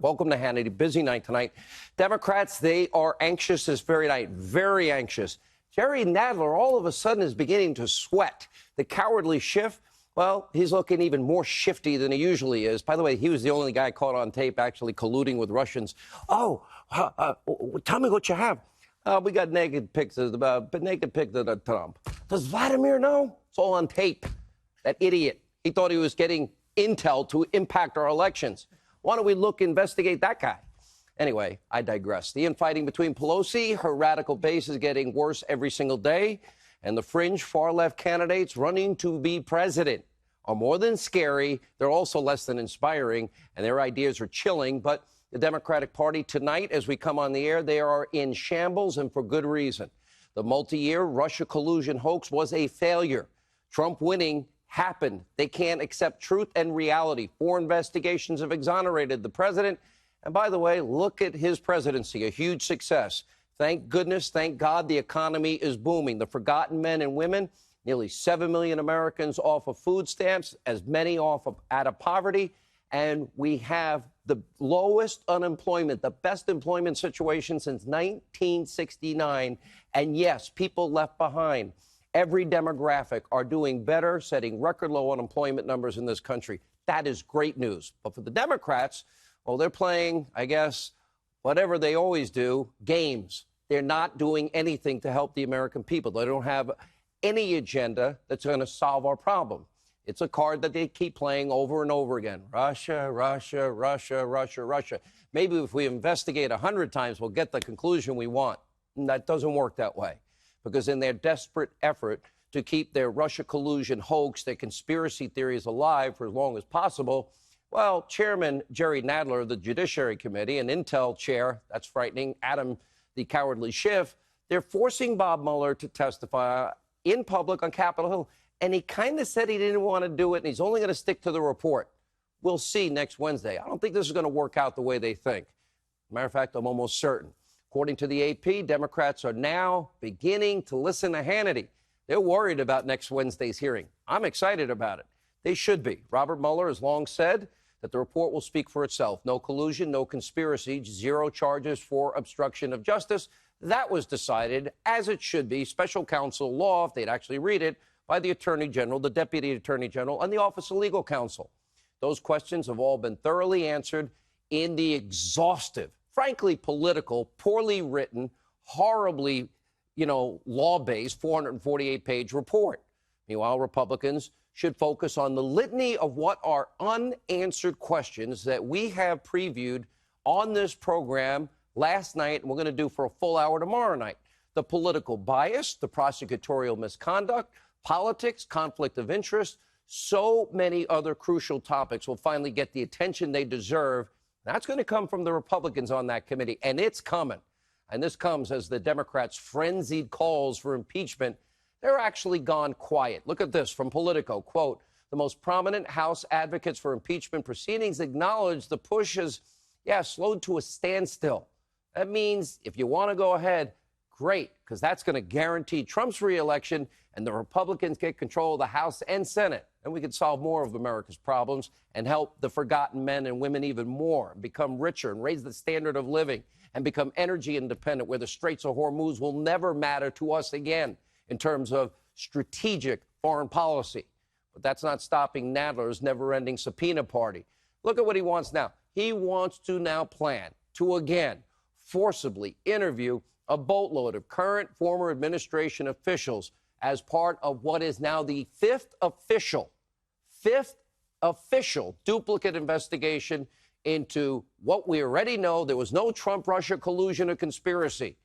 Welcome to Hannity. Busy night tonight. Democrats, they are anxious this very night, very anxious. Jerry Nadler all of a sudden is beginning to sweat. The cowardly Schiff, well, he's looking even more shifty than he usually is. By the way, he was the only guy caught on tape actually colluding with Russians. Tell me what you have. We got naked pics of Trump. Does Vladimir know? It's all on tape. That idiot. He thought he was getting intel to impact our elections. Why don't we investigate that guy? Anyway, I digress. The infighting between Pelosi, her radical base is getting worse every single day, and the fringe far-left candidates running to be president are more than scary. They're also less than inspiring, and their ideas are chilling. But the Democratic Party tonight, as we come on the air, they are in shambles, and for good reason. The multi-year Russia collusion hoax was a failure. Trump winning happened. They can't accept truth and reality. 4 investigations have exonerated the president. And by the way, look at his presidency, a huge success. Thank goodness, thank God the economy is booming. The forgotten men and women, nearly 7 million Americans off of food stamps, as many out of poverty. And we have the lowest unemployment, the best employment situation since 1969. And yes, people left behind. Every demographic are doing better, setting record low unemployment numbers in this country. That is great news. But for the Democrats, well, they're playing, I guess, whatever they always do, games. They're not doing anything to help the American people. They don't have any agenda that's going to solve our problem. It's a card that they keep playing over and over again. Russia, Russia, Russia, Russia, Russia. Maybe if we investigate 100 times, we'll get the conclusion we want. And that doesn't work that way. Because in their desperate effort to keep their Russia collusion hoax, their conspiracy theories alive for as long as possible, well, Chairman Jerry Nadler of the Judiciary Committee and Intel Chair, that's frightening, Adam the cowardly Schiff, they're forcing Bob Mueller to testify in public on Capitol Hill. And he kind of said he didn't want to do it, and he's only going to stick to the report. We'll see next Wednesday. I don't think this is going to work out the way they think. Matter of fact, I'm almost certain. According to the AP, Democrats are now beginning to listen to Hannity. They're worried about next Wednesday's hearing. I'm excited about it. They should be. Robert Mueller has long said that the report will speak for itself. No collusion, no conspiracy, 0 charges for obstruction of justice. That was decided, as it should be, special counsel law, if they'd actually read it, by the Attorney General, the Deputy Attorney General, and the Office of Legal Counsel. Those questions have all been thoroughly answered in the exhaustive, frankly political, poorly written, horribly, law-based 448-page report. Meanwhile, Republicans should focus on the litany of what are unanswered questions that we have previewed on this program last night, and we're going to do for a full hour tomorrow night. The political bias, the prosecutorial misconduct, politics, conflict of interest, so many other crucial topics will finally get the attention they deserve. That's going to come from the Republicans on that committee, and it's coming. And this comes as the Democrats' frenzied calls for impeachment, they're actually gone quiet. Look at this from Politico. Quote, the most prominent House advocates for impeachment proceedings acknowledge the push has, slowed to a standstill. That means if you want to go ahead, great, because that's going to guarantee Trump's reelection and the Republicans get control of the House and Senate. And we can solve more of America's problems and help the forgotten men and women even more, become richer and raise the standard of living and become energy independent, where the Straits of Hormuz will never matter to us again in terms of strategic foreign policy. But that's not stopping Nadler's never-ending subpoena party. Look at what he wants now. He wants to now plan to again forcibly interview a boatload of current former administration officials as part of what is now the fifth official duplicate investigation into what we already know. There was no Trump-Russia collusion or conspiracy.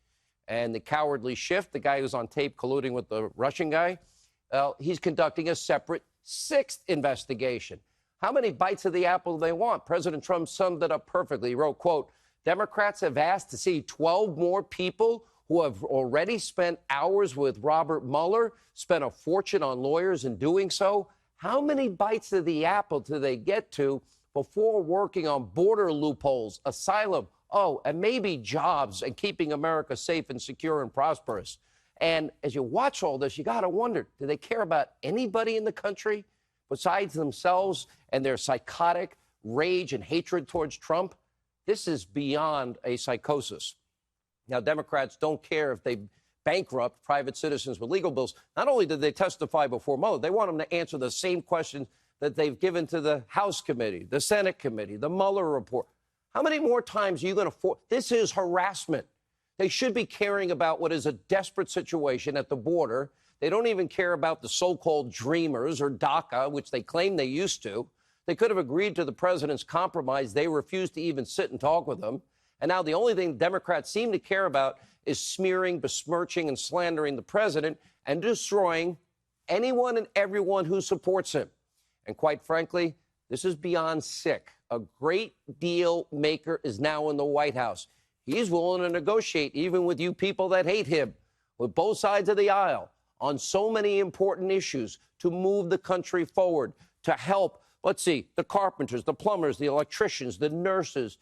And the cowardly Schiff, the guy who's on tape colluding with the Russian guy, he's conducting a separate 6th investigation. How many bites of the apple do they want? President Trump summed it up perfectly. He wrote, quote, Democrats have asked to see 12 more people who have already spent hours with Robert Mueller, spent a fortune on lawyers in doing so. How many bites of the apple do they get to before working on border loopholes, asylum, and maybe jobs and keeping America safe and secure and prosperous? And as you watch all this, you got to wonder, do they care about anybody in the country besides themselves and their psychotic rage and hatred towards Trump? This is beyond a psychosis. Now, Democrats don't care if they bankrupt private citizens with legal bills. Not only did they testify before Mueller, they want them to answer the same questions that they've given to the House committee, the Senate committee, the Mueller report. How many more times are you going to This is harassment. They should be caring about what is a desperate situation at the border. They don't even care about the so-called dreamers or DACA, which they claim they used to. They could have agreed to the president's compromise. They refused to even sit and talk with him. And now the only thing Democrats seem to care about is smearing, besmirching, and slandering the president and destroying anyone and everyone who supports him. And quite frankly, this is beyond sick. A great deal maker is now in the White House. He's willing to negotiate even with you people that hate him, with both sides of the aisle, on so many important issues to move the country forward, to help, let's see, the carpenters, the plumbers, the electricians, the nurses,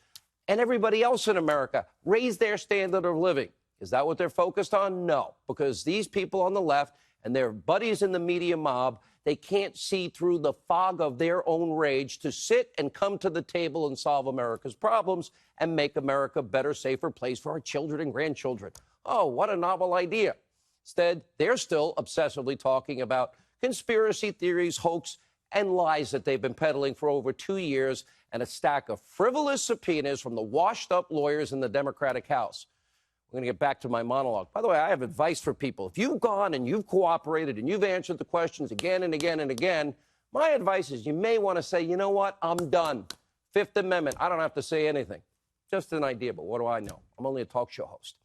and everybody else in America raise their standard of living. Is that what they're focused on? No, because these people on the left and their buddies in the media mob, they can't see through the fog of their own rage to sit and come to the table and solve America's problems and make America a better, safer place for our children and grandchildren. Oh, what a novel idea. Instead, they're still obsessively talking about conspiracy theories, hoax, and lies that they've been peddling for over 2 years, and a stack of frivolous subpoenas from the washed-up lawyers in the Democratic House. We're going to get back to my monologue. By the way, I have advice for people. If you've gone and you've cooperated and you've answered the questions again and again and again, my advice is you may want to say, you know what, I'm done. Fifth Amendment, I don't have to say anything. Just an idea, but what do I know? I'm only a talk show host.